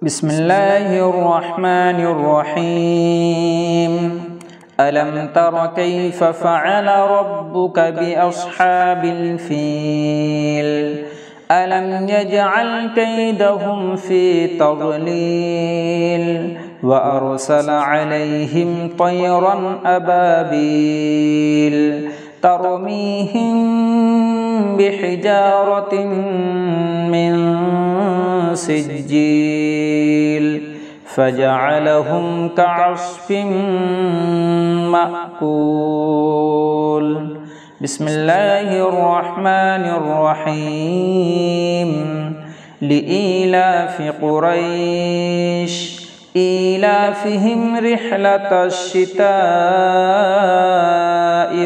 بسم الله الرحمن الرحيم ألم تر كيف فعل ربك بأصحاب الفيل ألم يجعل كيدهم في تضليل وأرسل عليهم طيرا أبابيل ترميهم بحجارة من سجيل فجعلهم كعصف مأكول بسم الله الرحمن الرحيم لإيلاف قريش إيلافهم رحلة الشتاء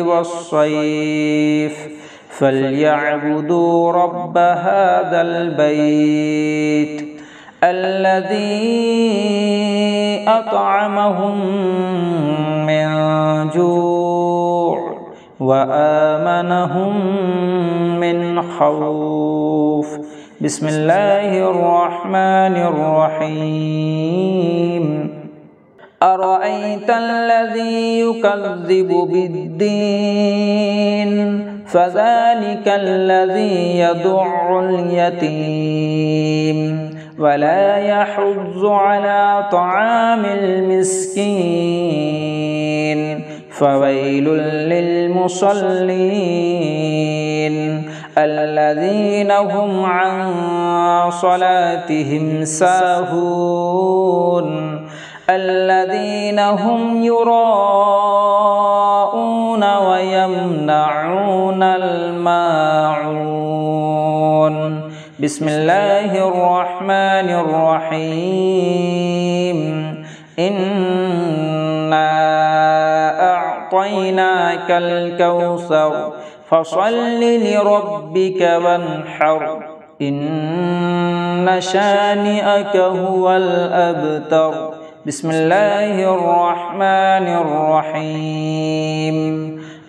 والصيف فليعبدوا رب هذا البيت الذي أطعمهم من جوع وآمنهم من خوف بسم الله الرحمن الرحيم أرأيت الذي يكذب بالدين فذلك الذي يدع اليتيم ولا يحض على طعام المسكين فويل للمصلين الذين هم عن صلاتهم ساهون الذين هم يراءون ويمنعون الماعون بسم الله الرحمن الرحيم إنا أعطيناك الكوثر فصل لربك وانحر إن شانئك هو الأبتر بسم الله الرحمن الرحيم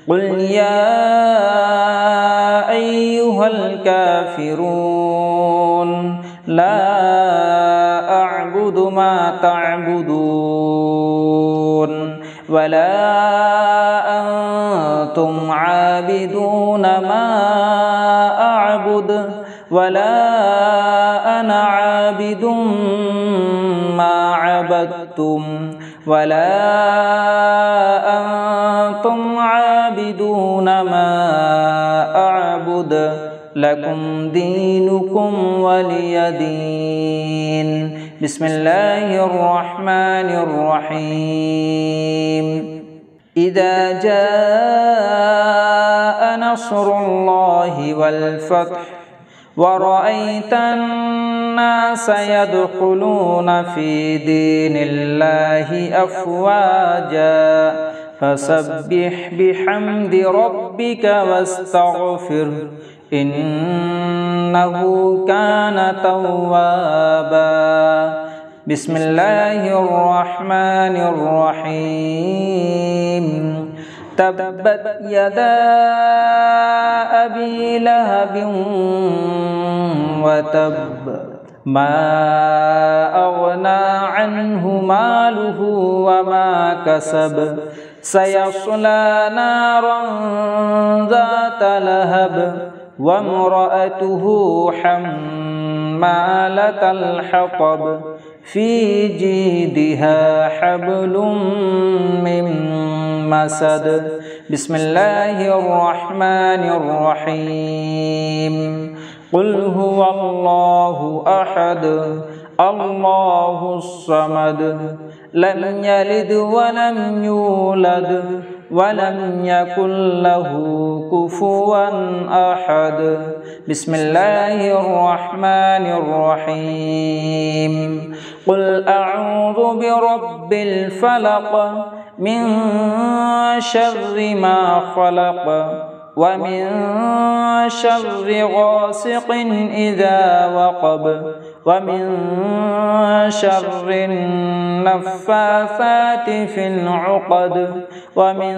قل يا أيها الكافرون لا أعبد ما تعبدون ولا أنتم عابدون ما أعبد ولا أنا عابد ما عبدتم ولا أنتم عابدون ما أعبد لكم دينكم ولي دين بسم الله الرحمن الرحيم إذا جاء نصر الله والفتح ورأيت الناس يدخلون في دين الله أفواجا فسبح بحمد ربك واستغفر إنه كان توابا بسم الله الرحمن الرحيم تبت يدا أبي لهب وتب ما أغنى عنه ماله وما كسب سيصلى نارا ذات لهب وامرأته حمالة الحطب في جيدها حبل من مسد بسم الله الرحمن الرحيم قل هو الله أحد الله الصمد لم يلد ولم يولد ولم يكن له كفوا أحد بسم الله الرحمن الرحيم قل أعوذ برب الفلق من شر ما خلق ومن شر غاسق إذا وقب ومن شر النفاثات في العقد ومن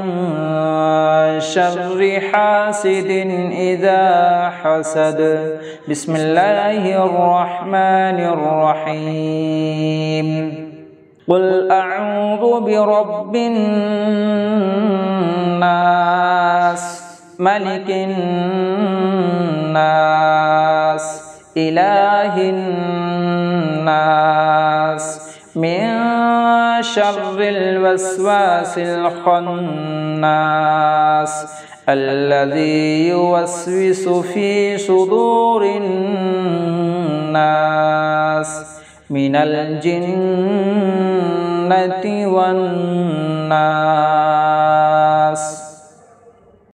شر حاسد إذا حسد بسم الله الرحمن الرحيم قل أعوذ برب الناس ملك الناس إله الناس من شر الوسواس الخناس الذي يوسوس في صدور الناس من الجنة والناس